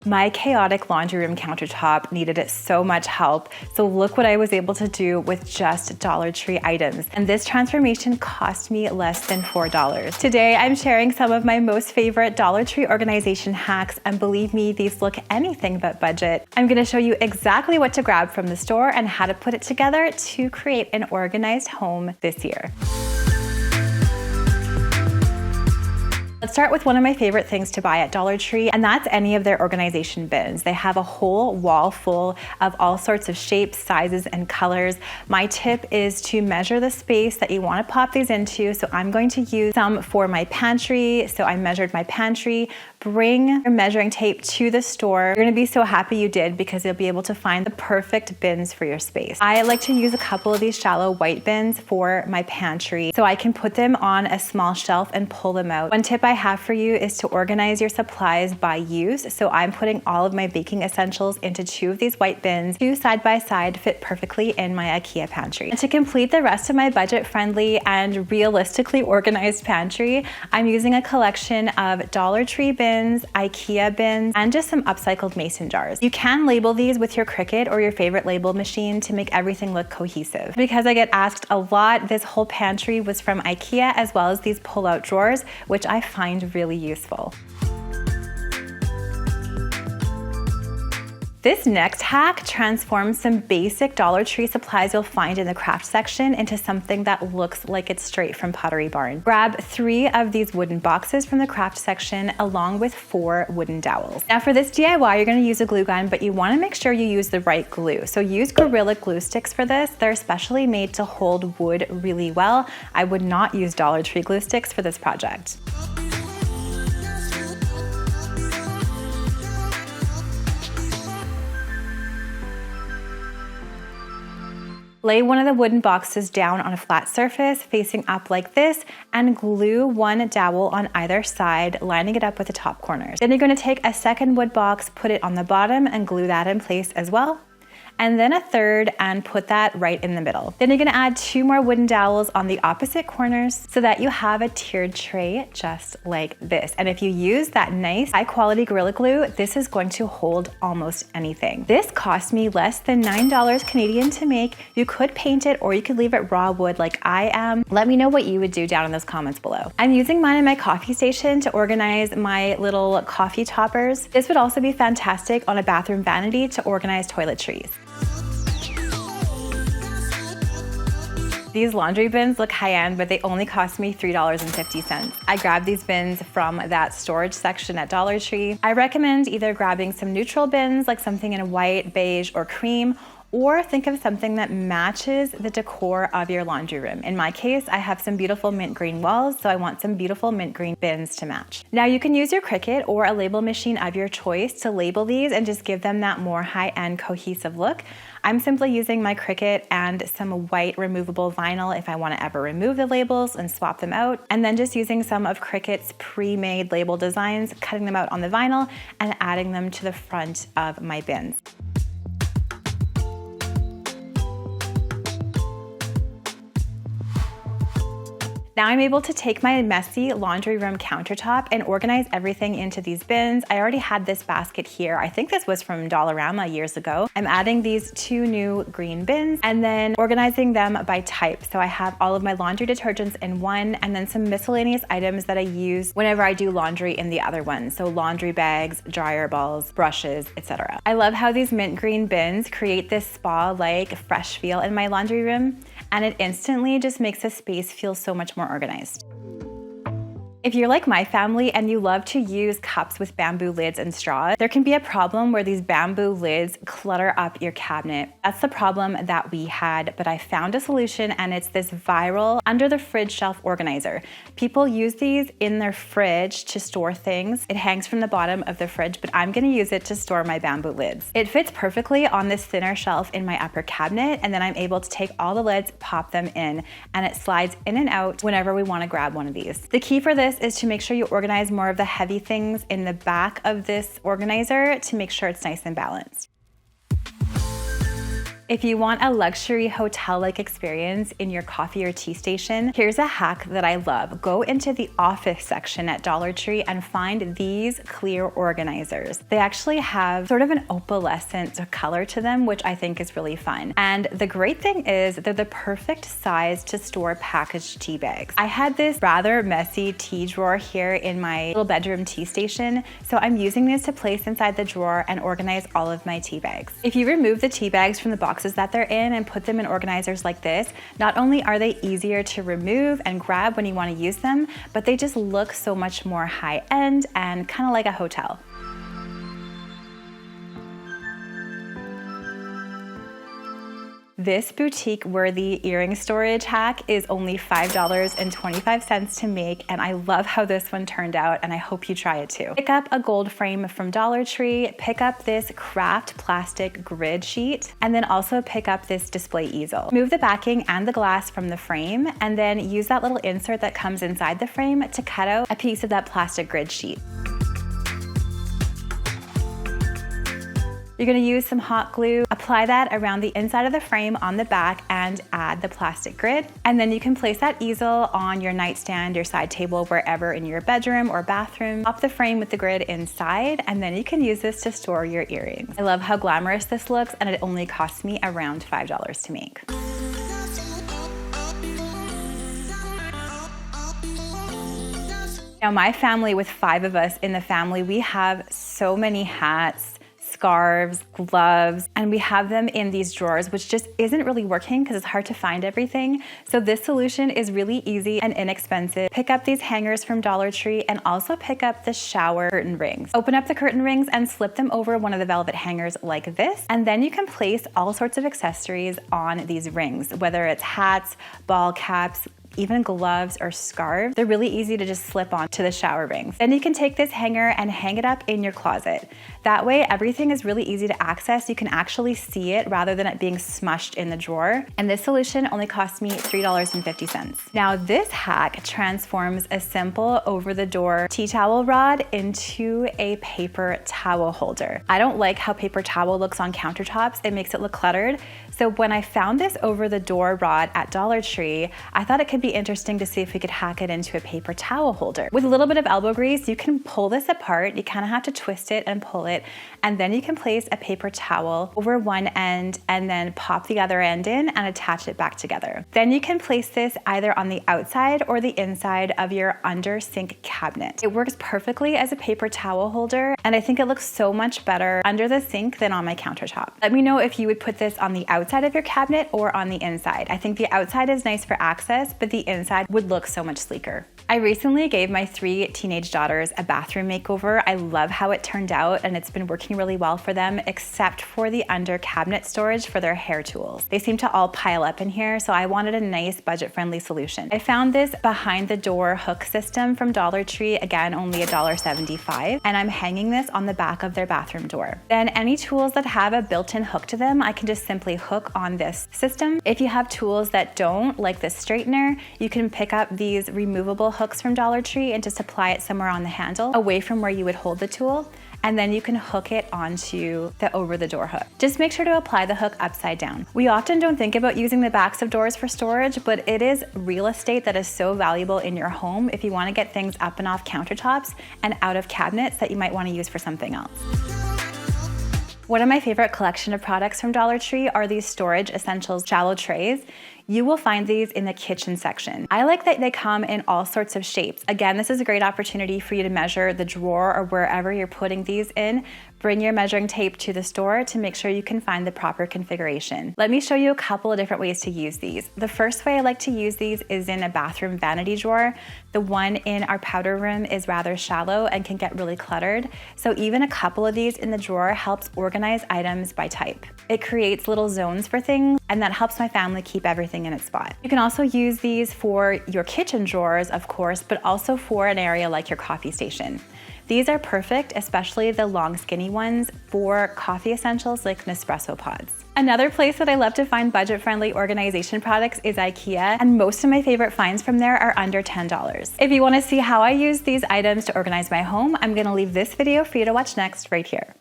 My chaotic laundry room countertop needed so much help, so look what I was able to do with just Dollar Tree items. And this transformation cost me less than $4. Today, I'm sharing some of my most favorite Dollar Tree organization hacks, and believe me, these look anything but budget. I'm gonna show you exactly what to grab from the store and how to put it together to create an organized home this year. Let's start with one of my favorite things to buy at Dollar Tree, and that's any of their organization bins. They have a whole wall full of all sorts of shapes, sizes, and colors. My tip is to measure the space that you want to pop these into. So I'm going to use some for my pantry. So I measured my pantry. Bring your measuring tape to the store. You're gonna be so happy you did because you'll be able to find the perfect bins for your space. I like to use a couple of these shallow white bins for my pantry so I can put them on a small shelf and pull them out. One tip I have for you is to organize your supplies by use. So I'm putting all of my baking essentials into 2 of these white bins. 2 side by side fit perfectly in my IKEA pantry. And to complete the rest of my budget-friendly and realistically organized pantry, I'm using a collection of Dollar Tree bins, IKEA bins, and just some upcycled mason jars. You can label these with your Cricut or your favorite label machine to make everything look cohesive. Because I get asked a lot, this whole pantry was from IKEA, as well as these pull-out drawers, which I find really useful. This next hack transforms some basic Dollar Tree supplies you'll find in the craft section into something that looks like it's straight from Pottery Barn. Grab 3 of these wooden boxes from the craft section along with 4 wooden dowels. Now for this DIY, you're gonna use a glue gun, but you wanna make sure you use the right glue. So use Gorilla glue sticks for this. They're specially made to hold wood really well. I would not use Dollar Tree glue sticks for this project. Lay one of the wooden boxes down on a flat surface facing up like this and glue 1 dowel on either side, lining it up with the top corners. Then you're going to take a second wood box, put it on the bottom and glue that in place as well. And then a third and put that right in the middle. Then you're gonna add 2 more wooden dowels on the opposite corners so that you have a tiered tray just like this. And if you use that nice high quality Gorilla Glue, this is going to hold almost anything. This cost me less than $9 Canadian to make. You could paint it or you could leave it raw wood like I am. Let me know what you would do down in those comments below. I'm using mine in my coffee station to organize my little coffee toppers. This would also be fantastic on a bathroom vanity to organize toiletries. These laundry bins look high-end, but they only cost me $3.50. I grabbed these bins from that storage section at Dollar Tree. I recommend either grabbing some neutral bins, like something in white, beige, or cream, or think of something that matches the decor of your laundry room. In my case, I have some beautiful mint green walls, so I want some beautiful mint green bins to match. Now you can use your Cricut or a label machine of your choice to label these and just give them that more high-end cohesive look. I'm simply using my Cricut and some white removable vinyl if I want to ever remove the labels and swap them out, and then just using some of Cricut's pre-made label designs, cutting them out on the vinyl and adding them to the front of my bins. Now I'm able to take my messy laundry room countertop and organize everything into these bins. I already had this basket here. I think this was from Dollarama years ago. I'm adding these 2 new green bins and then organizing them by type. So I have all of my laundry detergents in one and then some miscellaneous items that I use whenever I do laundry in the other one. So laundry bags, dryer balls, brushes, etc. I love how these mint green bins create this spa-like fresh feel in my laundry room, and it instantly just makes the space feel so much more organized. If you're like my family and you love to use cups with bamboo lids and straws, there can be a problem where these bamboo lids clutter up your cabinet. That's the problem that we had, but I found a solution, and it's this viral under the fridge shelf organizer. People use these in their fridge to store things. It hangs from the bottom of the fridge, but I'm gonna use it to store my bamboo lids. It fits perfectly on this thinner shelf in my upper cabinet, and then I'm able to take all the lids, pop them in, and it slides in and out whenever we wanna grab one of these. The key for this is to make sure you organize more of the heavy things in the back of this organizer to make sure it's nice and balanced. If you want a luxury hotel-like experience in your coffee or tea station, here's a hack that I love. Go into the office section at Dollar Tree and find these clear organizers. They actually have sort of an opalescent color to them, which I think is really fun. And the great thing is they're the perfect size to store packaged tea bags. I had this rather messy tea drawer here in my little bedroom tea station, so I'm using these to place inside the drawer and organize all of my tea bags. If you remove the tea bags from the boxes that they're in and put them in organizers like this, not only are they easier to remove and grab when you want to use them, but they just look so much more high-end and kind of like a hotel. This boutique-worthy earring storage hack is only $5.25 to make, and I love how this one turned out, and I hope you try it too. Pick up a gold frame from Dollar Tree, pick up this craft plastic grid sheet, and then also pick up this display easel. Move the backing and the glass from the frame, and then use that little insert that comes inside the frame to cut out a piece of that plastic grid sheet. You're gonna use some hot glue, apply that around the inside of the frame on the back and add the plastic grid. And then you can place that easel on your nightstand, your side table, wherever in your bedroom or bathroom. Pop the frame with the grid inside, and then you can use this to store your earrings. I love how glamorous this looks, and it only cost me around $5 to make. Now, my family, with 5 of us in the family, we have so many hats, scarves, gloves, and we have them in these drawers, which just isn't really working because it's hard to find everything. So this solution is really easy and inexpensive. Pick up these hangers from Dollar Tree and also pick up the shower curtain rings. Open up the curtain rings and slip them over one of the velvet hangers like this, and then you can place all sorts of accessories on these rings, whether it's hats, ball caps, even gloves or scarves. They're really easy to just slip on to the shower rings. Then you can take this hanger and hang it up in your closet. That way, everything is really easy to access. You can actually see it rather than it being smushed in the drawer. And this solution only cost me $3.50. Now, this hack transforms a simple over-the-door tea towel rod into a paper towel holder. I don't like how paper towel looks on countertops. It makes it look cluttered. So when I found this over-the-door rod at Dollar Tree, I thought it could be interesting to see if we could hack it into a paper towel holder. With a little bit of elbow grease, you can pull this apart. You kind of have to twist it and pull it, and then you can place a paper towel over one end and then pop the other end in and attach it back together. Then you can place this either on the outside or the inside of your under sink cabinet. It works perfectly as a paper towel holder, and I think it looks so much better under the sink than on my countertop. Let me know if you would put this on the outside of your cabinet or on the inside. I think the outside is nice for access, but the inside would look so much sleeker. I recently gave my 3 teenage daughters a bathroom makeover. I love how it turned out, and it's been working really well for them, except for the under cabinet storage for their hair tools. They seem to all pile up in here, so I wanted a nice budget-friendly solution. I found this behind the door hook system from Dollar Tree, again, only $1.75, and I'm hanging this on the back of their bathroom door. Then any tools that have a built-in hook to them, I can just simply hook on this system. If you have tools that don't, like this straightener, you can pick up these removable hooks from Dollar Tree and just apply it somewhere on the handle, away from where you would hold the tool, and then you can hook it onto the over-the-door hook. Just make sure to apply the hook upside down. We often don't think about using the backs of doors for storage, but it is real estate that is so valuable in your home if you want to get things up and off countertops and out of cabinets that you might want to use for something else. One of my favorite collection of products from Dollar Tree are these Storage Essentials shallow trays. You will find these in the kitchen section. I like that they come in all sorts of shapes. Again, this is a great opportunity for you to measure the drawer or wherever you're putting these in. Bring your measuring tape to the store to make sure you can find the proper configuration. Let me show you a couple of different ways to use these. The first way I like to use these is in a bathroom vanity drawer. The one in our powder room is rather shallow and can get really cluttered. So even a couple of these in the drawer helps organize items by type. It creates little zones for things, and that helps my family keep everything in its spot. You can also use these for your kitchen drawers, of course, but also for an area like your coffee station. These are perfect, especially the long skinny ones, for coffee essentials like Nespresso pods. Another place that I love to find budget-friendly organization products is IKEA, and most of my favorite finds from there are under $10. If you want to see how I use these items to organize my home, I'm going to leave this video for you to watch next right here.